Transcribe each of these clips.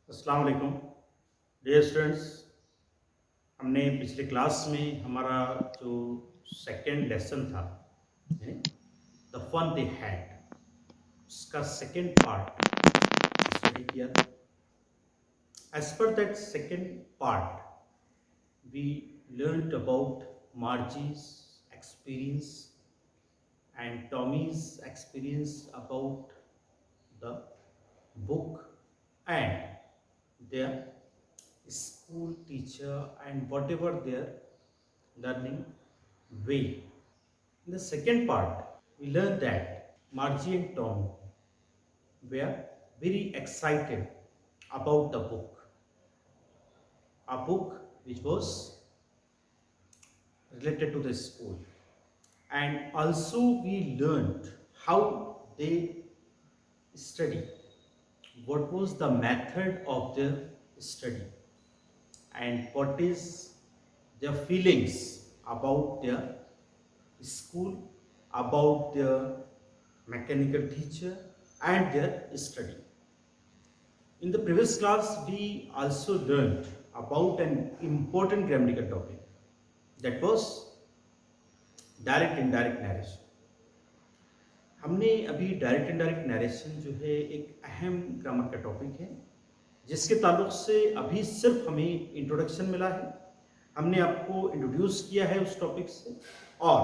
अस्सलाम वालेकुम dear students. हमने पिछले क्लास में हमारा जो सेकंड लेसन था द फन दे हैड, उसका सेकंड पार्ट स्टडी किया था। As per that second part we learned about Margie's experience and Tommy's experience about the book and their school teacher and whatever their learning way. In the second part, we learned that Margie and Tom were very excited about the book, a book which was related to the school. And also we learned how they study, what was the method of their study, and what is their feelings about their school, about their mechanical teacher and their study. In the previous class, we also learned about an important grammatical topic, that was direct indirect narration. हमने अभी direct indirect narration जो है एक अहम grammar का topic है, जिसके ताल्लुक से अभी सिर्फ हमें इंट्रोडक्शन मिला है। हमने आपको इंट्रोड्यूस किया है उस टॉपिक से, और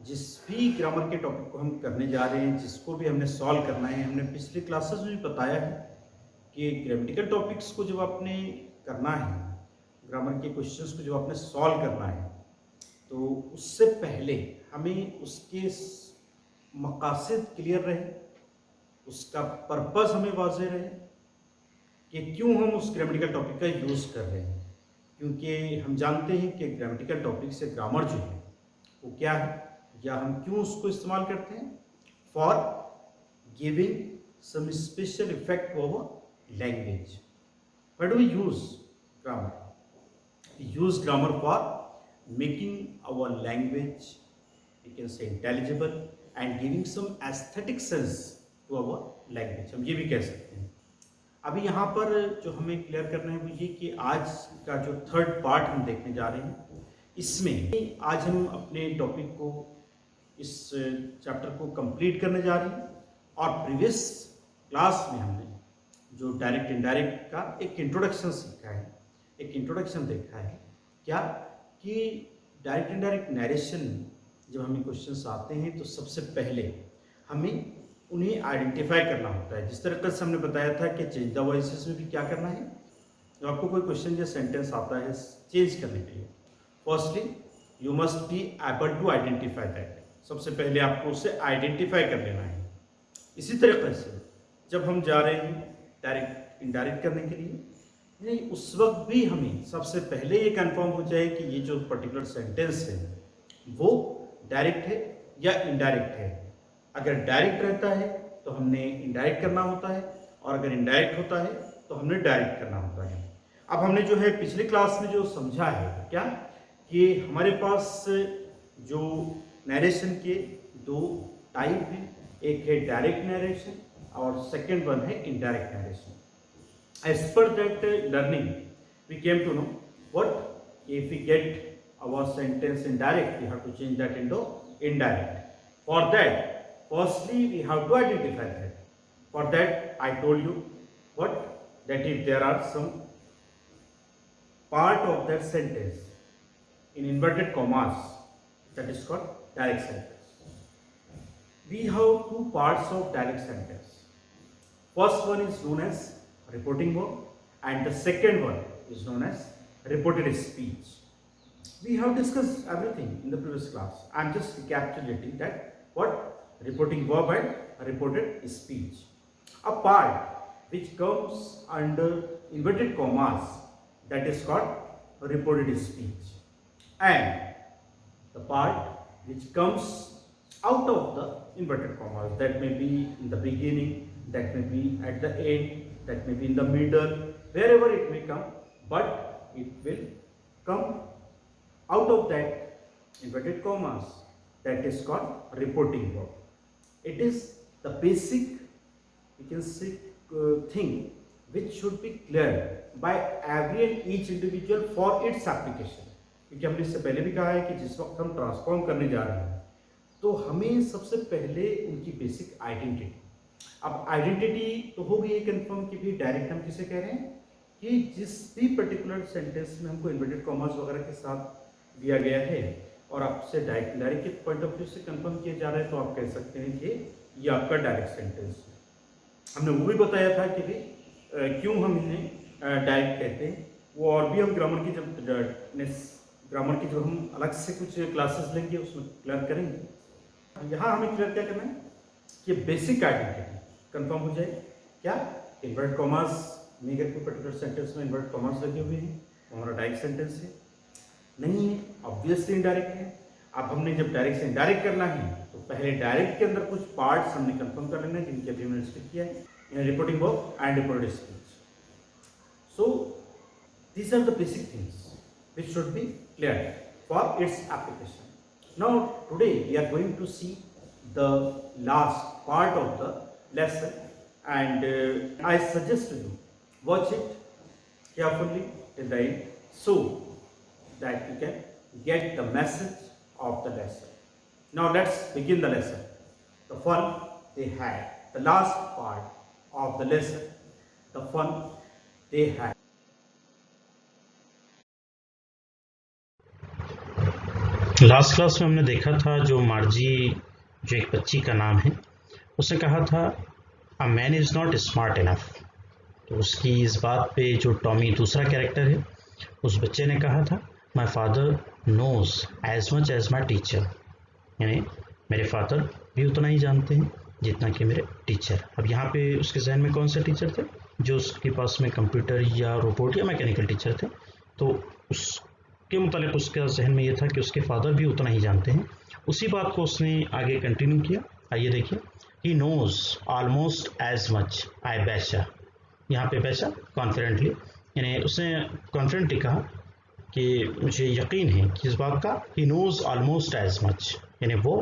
जिस भी ग्रामर के टॉपिक को हम करने जा रहे हैं, जिसको भी हमने सॉल्व करना है, हमने पिछले क्लासेस में भी बताया है कि ग्रामेटिकल टॉपिक्स को जब आपने करना है, ग्रामर के क्वेश्चंस को जब आपने सॉल्व करना है, तो उससे पहले हमें उसके मकासद क्लियर रहे, उसका पर्पस हमें वाज़ेह रहे कि क्यों हम उस ग्रामेटिकल टॉपिक का यूज़ कर रहे हैं। क्योंकि हम जानते हैं कि ग्रामेटिकल टॉपिक से ग्रामर जो है वो क्या है, या हम क्यों उसको इस्तेमाल करते हैं, for giving some special effect over language. What do we use grammar? We use grammar for making our language, we can say, intelligible and giving some aesthetic sense to our language, हम ये भी कह सकते हैं। अभी यहाँ पर जो हमें क्लियर करना है वो ये कि आज का जो थर्ड पार्ट हम देखने जा रहे हैं, इसमें आज हम अपने टॉपिक को, इस चैप्टर को कंप्लीट करने जा रहे हैं। और प्रीवियस क्लास में हमने जो डायरेक्ट इनडायरेक्ट का एक इंट्रोडक्शन सीखा है, एक इंट्रोडक्शन देखा है क्या कि डायरेक्ट इनडायरेक्ट नरेशन जब हमें क्वेश्चंस आते हैं तो सबसे पहले हमें उन्हें आइडेंटिफाई करना होता है। जिस तरीके से हमने बताया था कि चेंज द वॉइसेस में भी क्या करना है, जब आपको कोई क्वेश्चन या सेंटेंस आता है चेंज करने के लिए, firstly you must be able to identify that. सबसे पहले आपको उसे आइडेंटिफाई कर लेना है। इसी तरीके से जब हम जा रहे हैं डायरेक्ट इनडायरेक्ट करने के लिए, नहीं, उस वक्त भी हमें सबसे पहले ये कंफर्म हो जाए कि ये जो पर्टिकुलर सेंटेंस है वो डायरेक्ट है या इनडायरेक्ट है। अगर डायरेक्ट रहता है तो हमने इनडायरेक्ट करना होता है, और अगर इनडायरेक्ट होता है तो हमने डायरेक्ट करना होता है। अब हमने जो है पिछली क्लास में जो समझा है क्या कि हमारे पास जो नरेशन के दो टाइप हैं, एक है डायरेक्ट नरेशन और सेकेंड वन है indirect narration. As per that learning, we came to know what if we get our sentence indirect, we have to change that into indirect. For that, firstly we have to identify that. For that, I told you what, that if there are some part of that sentence in inverted commas, that is called direct sentence. We have two parts of direct sentence. First one is known as reporting verb, and the second one is known as reported speech. We have discussed everything in the previous class. I am just recapitulating that what reporting verb and reported speech. A part which comes under inverted commas, that is called reported speech, and the part which comes out of the inverted commas, that may be in the beginning, that may be at the end, that may be in the middle, wherever it may come, but it will come out of that inverted commas, that is called reporting verb. It is the basic, we can say, thing which should be cleared by every and each individual for its application. क्योंकि हमने इससे पहले भी कहा है कि जिस वक्त हम ट्रांसफॉर्म करने जा रहे हैं तो हमें सबसे पहले उनकी बेसिक आइडेंटिटी, अब आइडेंटिटी तो हो गई कंफर्म कि भी डायरेक्ट हम किसे कह रहे हैं कि जिस भी पर्टिकुलर सेंटेंस में हमको इन्वर्टेड कॉमर्स वगैरह के साथ दिया गया है और आपसे डायरेक्ट के पॉइंट ऑफ व्यू से कंफर्म किया जा रहा है तो आप कह सकते हैं कि ये आपका डायरेक्ट सेंटेंस है। हमने वो भी बताया था कि भाई क्यों हम इन्हें डायरेक्ट कहते हैं, वो और भी हम ग्रामर की जब हम अलग से कुछ क्लासेस लेंगे उसमें क्लियर करेंगे। यहाँ हमें क्लियर क्या करना है कि बेसिक आइडेंटिटी कंफर्म हो जाए। क्या इन्वर्टेड कॉमर्स में अगर कोई पर्टिकुलर सेंटेंस में इन्वर्टेड कॉमर्स लगे हुए हैं तो हमारा डायरेक्ट सेंटेंस है, नहीं है ऑब्वियसली इनडायरेक्ट है। अब हमने जब डायरेक्ट से इनडायरेक्ट करना है तो पहले डायरेक्ट के अंदर कुछ पार्ट्स हमने कंफर्म कर लेना है जिनके अभी हमने डिस्कस किया है in reporting verb and reported speech. So these are the basic things which should be cleared for its application. Now today we are going to see the last part of the lesson and I suggest you watch it carefully till the end so that you can get the message of the lesson. Now let's begin the lesson. The fun they had, the last part of the lesson, the fun they had. Last class में हमने देखा था जो मार्जी, जो एक बच्ची का नाम है, उसने कहा था a man is not smart enough. तो उसकी इस बात पे जो टॉमी दूसरा कैरेक्टर है उस बच्चे ने कहा था my father knows as much as my teacher, यानी मेरे फादर भी उतना ही जानते हैं जितना कि मेरे टीचर। अब यहाँ पे उसके जहन में कौन से टीचर थे, जो उसके पास में कंप्यूटर या रोबोट या मैकेनिकल टीचर थे, तो उसके मुतालिक उसका जहन में ये था कि उसके फादर भी उतना ही जानते हैं। उसी बात को उसने आगे कंटिन्यू किया। आइए देखिए, he knows almost as much I बैशा। यहाँ पे बैशा कॉन्फिडेंटली, यानी उसने कॉन्फिडेंटली कहा कि मुझे यकीन है कि इस बात का, he knows almost as much, यानी वो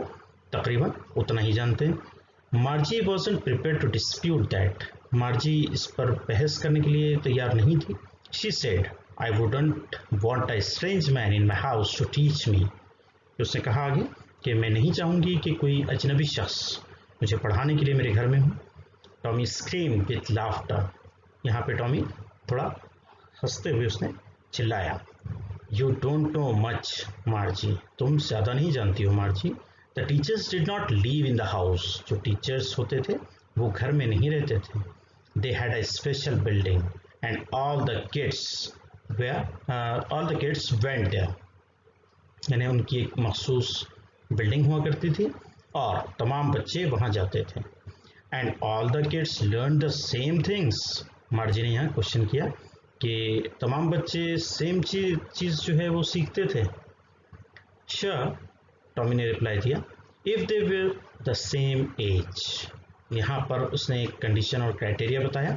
तकरीबन उतना ही जानते हैं। Margie wasn't prepare to dispute that. Margie इस पर बहस करने के लिए तैयार नहीं थी। She said I wouldn't want a strange man in my house to teach me. उसने कहा आगे कि मैं नहीं चाहूँगी कि कोई अजनबी शख्स मुझे पढ़ाने के लिए मेरे घर में हो। Tommy screamed with laughter. यहाँ पे टॉमी थोड़ा हंसते हुए उसने चिल्लाया, You don't know much, मार्जी। तुम ज़्यादा नहीं जानती हो मार्जी। The teachers did not live in the house. जो टीचर्स होते थे वो घर में नहीं रहते थे। They had a special building and all the kids went there. यानी उनकी एक मखसूस बिल्डिंग हुआ करती थी और तमाम बच्चे वहाँ जाते थे। And all the kids learn the same things. मार्जी ने यहाँ क्वेश्चन किया कि तमाम बच्चे सेम चीज़ जो है वो सीखते थे। श्योर, टॉमी ने रिप्लाई दिया, if they were the same age. यहाँ पर उसने एक कंडीशन और क्राइटेरिया बताया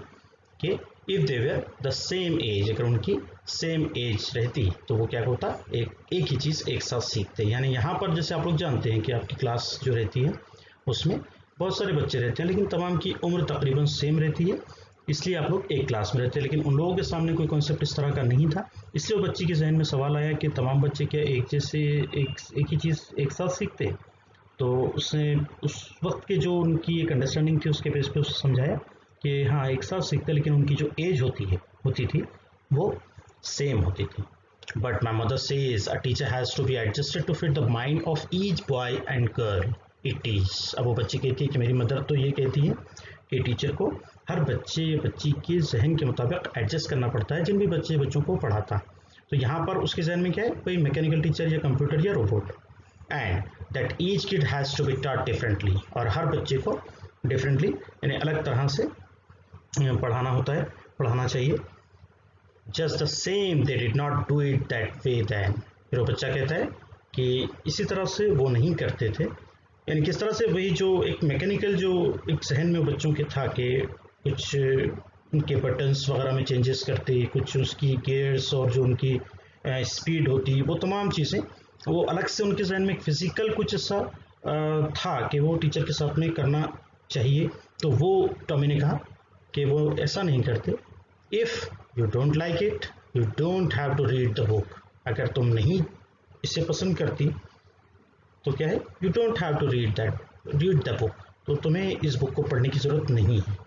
कि if they were the same age, अगर उनकी सेम एज रहती तो वो क्या होता, एक ही चीज़ एक साथ सीखते। यानी यहाँ पर जैसे आप लोग जानते हैं कि आपकी क्लास जो रहती है उसमें बहुत सारे बच्चे रहते हैं लेकिन तमाम की उम्र तकरीबन सेम रहती है, इसलिए आप लोग एक क्लास में रहते हैं। लेकिन उन लोगों के सामने कोई कॉन्सेप्ट इस तरह का नहीं था, इसलिए वो बच्ची के जहन में सवाल आया कि तमाम बच्चे क्या एक जैसे एक ही चीज़ एक साथ सीखते। तो उसने उस वक्त के जो उनकी एक अंडरस्टैंडिंग थी उसके बेस पे उससे समझाया कि हाँ एक साथ सीखते लेकिन उनकी जो एज होती थी वो सेम होती थी। But my mother says a teacher has to be adjusted to fit the mind of each boy and girl it is. अब वो बच्ची कहती है कि मेरी मदर तो ये कहती है कि टीचर को हर बच्चे या बच्ची के जहन के मुताबिक एडजस्ट करना पड़ता है जिन भी बच्चों को पढ़ाता। तो यहाँ पर उसके जहन में क्या है, कोई मैकेनिकल टीचर या कंप्यूटर या robot. And that each kid has to be taught differently, और हर बच्चे को डिफरेंटली यानी अलग तरह से पढ़ाना चाहिए। Just the same they did not do it that way then. फिर वो बच्चा कहता है कि इसी तरह से वो नहीं करते थे, यानी किस तरह से वही जो एक मैकेनिकल जो एक जहन में बच्चों के था कि कुछ उनके बटन्स वगैरह में चेंजेस करते, कुछ उसकी गियर्स और जो उनकी स्पीड होती, वो तमाम चीज़ें वो अलग से उनके जहन में एक फ़िज़िकल कुछ ऐसा था कि वो टीचर के साथ में करना चाहिए। तो वो टॉमी ने कहा कि वो ऐसा नहीं करते, if you don't like it you don't have to read the book. अगर तुम नहीं इसे पसंद करती तो क्या है, you don't have to read the book, तो तुम्हें इस बुक को पढ़ने की जरूरत नहीं है।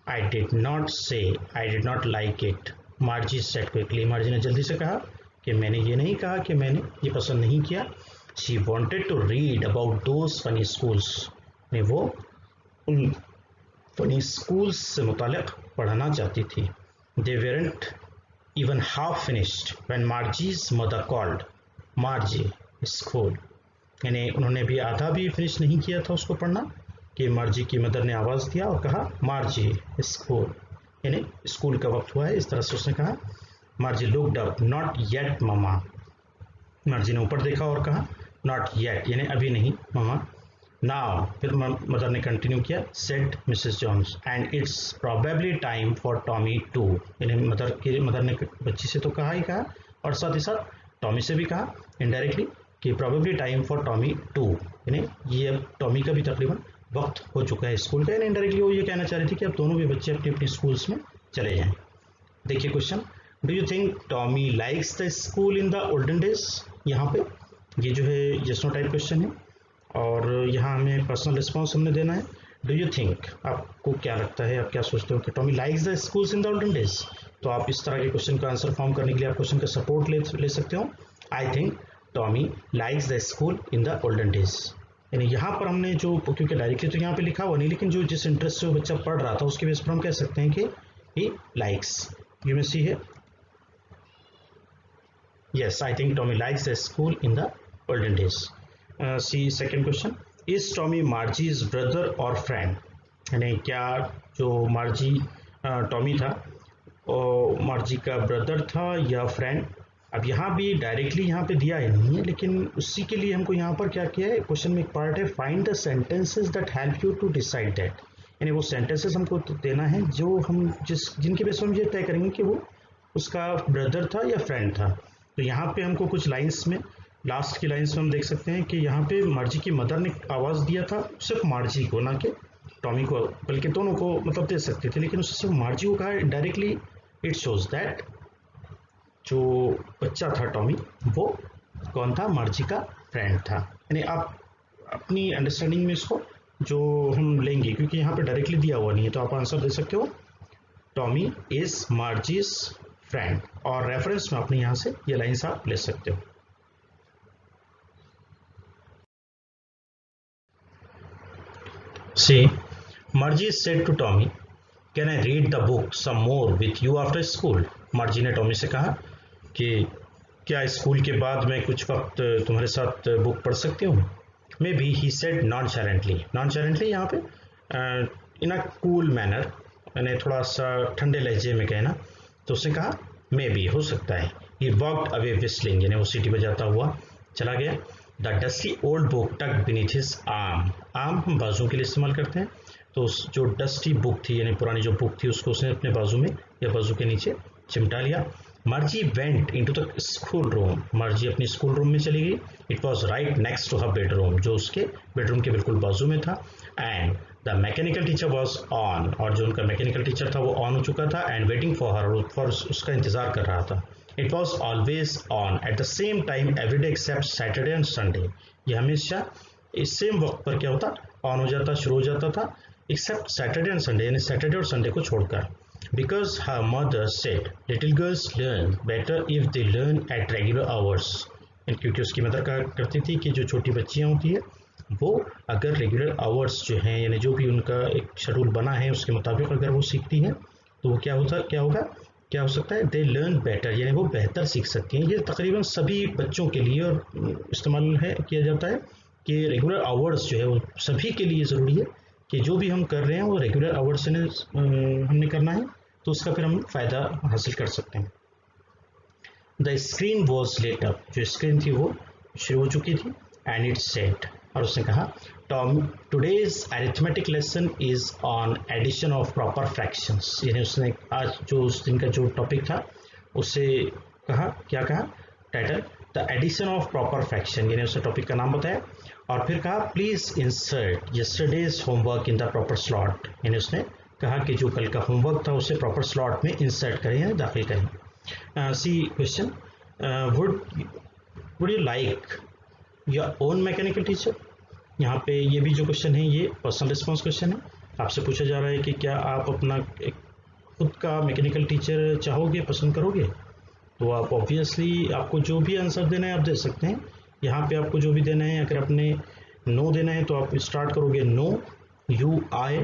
आई डिड नॉट से I did not like it, मार्जी said quickly, मार्जी ने जल्दी से कहा कि मैंने ये नहीं कहा कि मैंने ये पसंद नहीं किया। She wanted to read about those funny schools, ने वो उन फनी स्कूल्स से मुतालिक पढ़ना चाहती थी। They weren't even half finished when Margie's mother called Margie school, यानी उन्होंने भी आधा भी फिनिश नहीं किया था उसको पढ़ना कि मार्जी की मदर ने आवाज़ दिया और कहा मार्जी स्कूल, यानी स्कूल का वक्त हुआ है, इस तरह से उसने कहा। मार्जी looked up, not yet mama, मार्जी ने ऊपर देखा और कहा नॉट येट, यानी अभी नहीं ममा। नाउ, फिर मदर ने कंटिन्यू किया, said Mrs Jones, and it's probably time for Tommy too, यानी मदर ने बच्ची से तो कहा ही कहा और साथ ही साथ टॉमी से भी कहा इनडायरेक्टली कि probably time for Tommy too, यानी ये अब टॉमी का भी तकरीबन वक्त हो चुका है स्कूल का, यानी इनडायरेक्टली वो ये कहना चाह रही थी कि अब दोनों भी बच्चे अपनी अपनी स्कूल्स में चले जाएं। देखिए question, do you think Tommy likes the school in the olden days, यहाँ पे ये जो है यस नो टाइप क्वेश्चन है और यहाँ हमें पर्सनल रिस्पॉन्स हमने देना है। डू यू थिंक, आपको क्या लगता है, आप क्या सोचते हो कि Tommy likes the schools in the olden days, तो आप इस तरह के क्वेश्चन का आंसर फॉर्म करने के लिए आप क्वेश्चन का सपोर्ट ले सकते हो। I think Tommy likes the school in the olden days, यानी यहाँ पर हमने जो, क्योंकि डायरेक्टली तो यहाँ पे लिखा हुआ नहीं, लेकिन जो जिस इंटरेस्ट से वो बच्चा पढ़ रहा था उसके बेस पर हम कह सकते हैं कि ही लाइक्स। यू मे सी है, yes, I think Tommy likes the school in the olden days. See second question, is Tommy Margie's brother or friend, यानी क्या जो मार्जी टॉमी था और मार्जी का ब्रदर था या फ्रेंड। अब यहाँ भी डायरेक्टली यहाँ पे दिया है नहीं है, लेकिन उसी के लिए हमको यहाँ पर क्या किया है, क्वेश्चन में एक पार्ट है find the sentences that help you to decide that, यानी वो सेंटेंसेस हमको देना है जो हम जिनके बेस पर हम ये तय करेंगे कि वो उसका ब्रदर था या फ्रेंड था। तो यहाँ पे हमको कुछ लाइंस में, लास्ट की लाइंस में हम देख सकते हैं कि यहाँ पे मार्जी की मदर ने आवाज़ दिया था सिर्फ मार्जी को, ना कि टॉमी को, बल्कि दोनों को मतलब दे सकते थे, लेकिन उसने सिर्फ मार्जी को कहा डायरेक्टली। इट शोज दैट जो बच्चा था टॉमी वो कौन था, मार्जी का फ्रेंड था। यानी आप अपनी अंडरस्टैंडिंग में इसको जो हम लेंगे, क्योंकि यहाँ पे डायरेक्टली दिया हुआ नहीं है, तो आप आंसर दे सकते हो टॉमी इज मार्जीज फ्रेंड, और रेफरेंस में अपने यहाँ से ये लाइंस आप ले सकते हो। See, Margie said to Tommy, can I read the book some more with you after school, Margie ने टॉमी से कहा कि क्या स्कूल के बाद मैं कुछ वक्त तुम्हारे साथ बुक पढ़ सकती हूँ। Maybe he said nonchalantly यहाँ पे इन अ कूल मैनर, यानी थोड़ा सा ठंडे लहजे में कहना, तो उसने कहा मे बी, हो सकता है। ही वॉक्ड अवे विस्लिंग, यानी वो सीटी बजाता हुआ चला गया। द डस्टी ओल्ड बुक टक बीनीथ हिज आर्म, आर्म हम बाजू के लिए इस्तेमाल करते हैं, तो जो डस्टी बुक थी यानी पुरानी जो बुक थी उसको उसने अपने बाजू में या बाजू के नीचे चिमटा लिया। Margie went into the school room, Margie अपनी स्कूल रूम में चली गई। It was right next to her bedroom, जो उसके बेडरूम के बिल्कुल बाजू में था। And the mechanical teacher was on, और जो उनका मैकेनिकल टीचर था वो ऑन हो चुका था। And waiting for her, for उसका इंतजार कर रहा था। It was always on at the same time every day except Saturday and Sunday, ये हमेशा इस सेम वक्त पर क्या होता, ऑन हो जाता, शुरू हो जाता था, एक्सेप्ट सैटरडे एंड संडे, यानी सैटरडे और संडे को छोड़कर। Because her mother said little girls learn better if they learn at regular hours, क्योंकि उसकी मदर कहा करती थी कि जो छोटी बच्चियाँ होती है वो अगर रेगुलर आवर्स जो हैं, यानी जो भी उनका एक शेड्यूल बना है उसके मुताबिक अगर वो सीखती हैं तो वो क्या हो सकता है, दे लर्न बेटर, यानी वो बेहतर सीख सकती हैं। ये तकरीबन सभी बच्चों के लिए और इस्तेमाल है किया जाता है कि रेगुलर आवर्स जो है वो सभी के लिए ज़रूरी है कि जो भी हम कर रहे हैं वो रेगुलर आवर्स से हमने करना है, तो उसका फिर हम फ़ायदा हासिल कर सकते हैं। The screen was lit up, जो स्क्रीन थी वो शुरू हो चुकी थी। एंड इट सेड, और उसने कहा Tom today's arithmetic lesson is on addition of proper fractions, यानी उसने आज जो उस दिन का जो टॉपिक था उससे कहा, क्या कहा, title the addition of proper fraction, यानी उसने टॉपिक का नाम बताया। और फिर कहा please insert yesterday's homework in the proper slot, यानी उसने कहा कि जो कल का होमवर्क था उसे प्रॉपर स्लॉट में इंसर्ट करें या दाखिल करें। See question, would you like your own mechanical teacher? यहाँ पे ये भी जो क्वेश्चन है ये पर्सनल रिस्पॉन्स क्वेश्चन है। आपसे पूछा जा रहा है कि क्या आप अपना एक खुद का मैकेनिकल टीचर चाहोगे, पसंद करोगे? तो आप ऑब्वियसली आपको जो भी आंसर देना है आप दे सकते हैं। यहाँ पे आपको जो भी देना है, अगर आपने नो देना है तो आप स्टार्ट करोगे नो, यू आई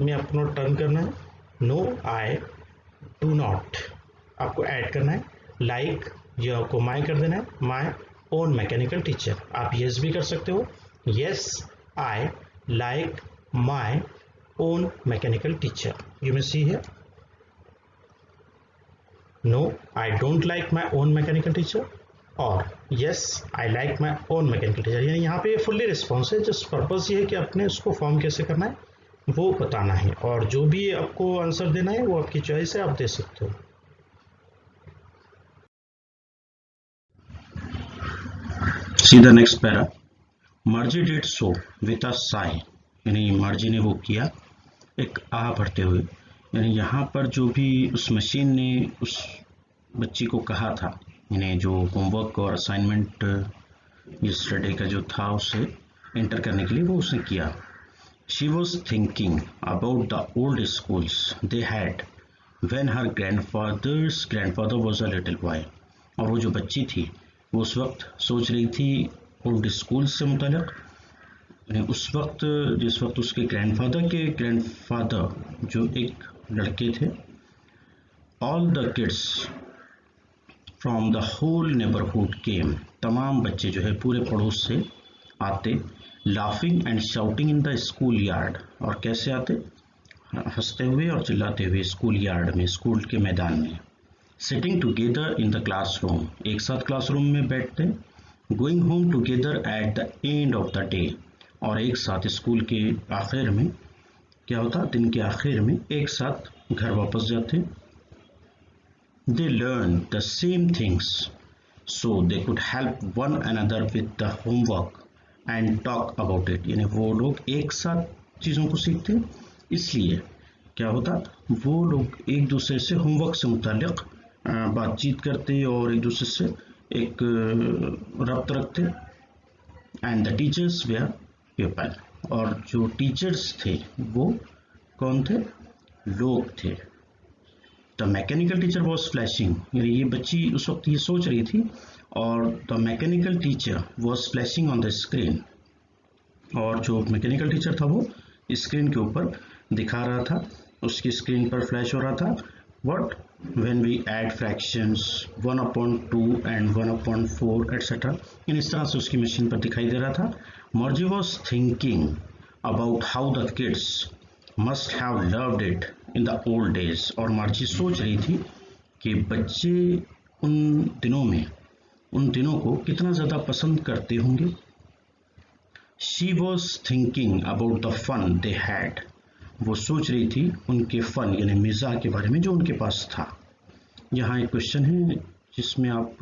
में अपना टर्न करना है, नो आई डू नॉट आपको ऐड करना है, लाइक ये आपको माई कर देना है, माई ओन मैकेनिकल टीचर। आप येस भी कर सकते हो, yes I like my own mechanical teacher. You may see here, no I don't like my own mechanical teacher और yes I like my own mechanical teacher। यानी यहाँ पे fully response है, जस्ट पर्पस ये है कि आपने उसको फॉर्म कैसे करना है वो बताना है, और जो भी आपको आंसर देना है वो आपकी चॉइस है, आप दे सकते हो। सी द नेक्स्ट पैरा, मर्जी did so with a Sai, यानी मर्जी ने वो किया एक आह भरते हुए। यानी यहाँ पर जो भी उस मशीन ने उस बच्ची को कहा था, यानी जो होमवर्क और असाइनमेंट यस्टरडे का जो था उसे एंटर करने के लिए वो उसने किया। She was thinking about the old schools they had when her grandfather was a little boy. और वो जो बच्ची थी वो उस वक्त सोच रही थी ओल्ड स्कूल्स से मुताल्लिक, उस वक्त जिस वक्त उसके ग्रैंडफादर जो एक लड़के थे। All the kids from the whole neighbourhood came, तमाम बच्चे जो है पूरे पड़ोस से आते, laughing and shouting in the school yard, और कैसे आते, हंसते हुए और चिल्लाते हुए स्कूल यार्ड में, स्कूल के मैदान में। Sitting together in the classroom, एक साथ क्लासरूम में बैठते। Going home together at the end of the day, और एक साथ स्कूल के आखिर में क्या होता, दिन के आखिर में एक साथ घर वापस जाते। They learned the same things so they could help one another with the homework and talk about it। यानी वो लोग एक साथ चीज़ों को सीखते, इसलिए क्या होता, वो लोग एक दूसरे से होमवर्क से मुताल्लिक बातचीत करते और एक दूसरे से एक रब्त रखते। And the teachers were people, और जो टीचर्स थे वो कौन थे, लोग थे। The mechanical teacher was flashing, यानी ये बच्ची उस वक्त ये सोच रही थी, और the mechanical teacher was flashing on the screen, और जो मैकेनिकल टीचर था वो स्क्रीन के ऊपर दिखा रहा था, उसकी स्क्रीन पर फ्लैश हो रहा था। What, when we add fractions 1/2 and 1/4 etcetera, इस तरह से उसकी मशीन पर दिखाई दे रहा था। मर्जी was thinking about how the kids must have loved it in the old days, और मर्जी सोच रही थी कि बच्चे उन दिनों को कितना ज़्यादा पसंद करते होंगे। She was thinking about the fun they had, वो सोच रही थी उनके फन यानी मिज़ाह के बारे में जो उनके पास था। यहाँ एक क्वेश्चन है जिसमें आप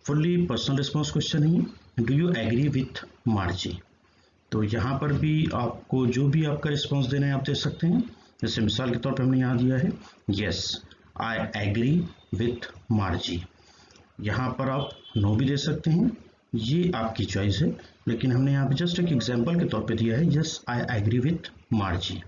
फुल्ली पर्सनल रिस्पॉन्स क्वेश्चन है, do you agree with Margie? तो यहाँ पर भी आपको जो भी आपका रिस्पॉन्स देना है आप दे सकते हैं। जैसे मिसाल के तौर पर हमने यहाँ दिया है yes I agree with Margie, यहाँ पर आप नो भी दे सकते हैं, ये आपकी चॉइस है, लेकिन हमने यहाँ पे जस्ट एक एग्जांपल के तौर पे दिया है यस आई एग्री विथ मार्जी।